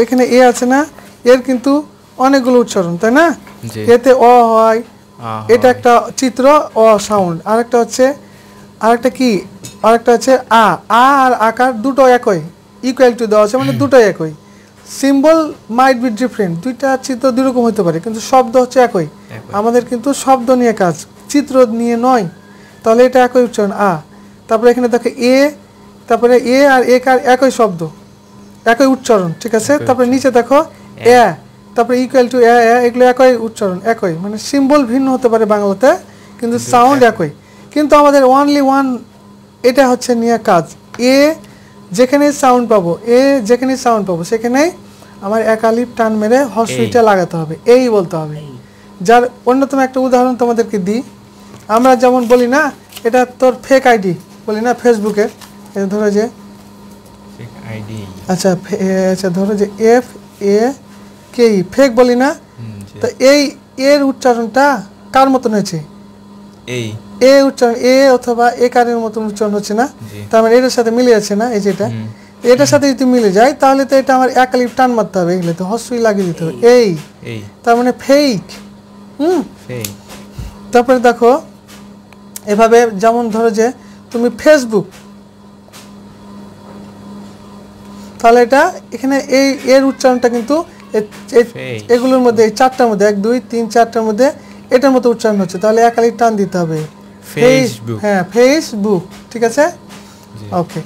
এখানে এ আছে না, এর কিন্তু অনেকগুলো উচ্চারণ, তাই না? এতে অ হয়, এটা একটা চিত্র, অ সাউন্ড। আরেকটা হচ্ছে আ আর আকার দুটো একই, ইকুয়াল টু দেওয়া আছে, মানে দুটোই একই। সিম্বল মাইট বি ডিফারেন্ট, দুইটা চিত্র দুই রকম হতে পারে, কিন্তু শব্দ হচ্ছে একই। আমাদের কিন্তু শব্দ নিয়ে কাজ, চিত্র নিয়ে নয়। তাহলে এটা একই উচ্চারণ আ। তারপরে এখানে দেখো এ, তারপরে এ আর এ কার একই শব্দ, একই উচ্চারণ, ঠিক আছে? তারপরে নিচে দেখো এ, তারপরে ইকুয়াল টু এ, এগুলো একই উচ্চারণ, একই, মানে সিম্বল ভিন্ন হতে পারে বাংলাতে, কিন্তু সাউন্ড একই। কিন্তু আমাদের অনলি ওয়ান, এটা হচ্ছে নিয়ে কাজ। এ যেখানে সাউন্ড পাবো, সেখানেই আমার একালিপ টান মেরে হর্ষইটা লাগাতে হবে, এই বলতে হবে। যার অন্যতম একটা উদাহরণ তোমাদেরকে দিই। আমরা যেমন বলি না, এটা তোর ফেক আইডি বলি না ফেসবুকে, ধরো যে আচ্ছা ধরো যে এফ এ কে ই, ফেক বলি না, তো এই এর উচ্চারণটা কার মতন হয়েছে? এ উচ্চারণ এ অথবা এ কারের মতন উচ্চারণ হচ্ছে না, তার মানে এটার সাথে মিলে যাচ্ছে না, এই যেটা এটার সাথে যদি মিলে যায় তাহলে তো এটা আমার একালিপ টান মারতে হবে, এগুলো তো হর্ষই লাগিয়ে দিতে হবে, এই, তার মানে ফেক। তারপরে দেখো এভাবে, যেমন ধরো যে তুমি ফেসবুক, তাহলে এটা এখানে এই এর উচ্চারণটা কিন্তু এগুলোর মধ্যে, এই চারটার মধ্যে, 1 2 3 4টার মধ্যে এটার মতো উচ্চারণ হচ্ছে, তাহলে একালিপ টান দিতে হবে ফেসবুক। হ্যাঁ, ফেসবুক, ঠিক আছে, ওকে।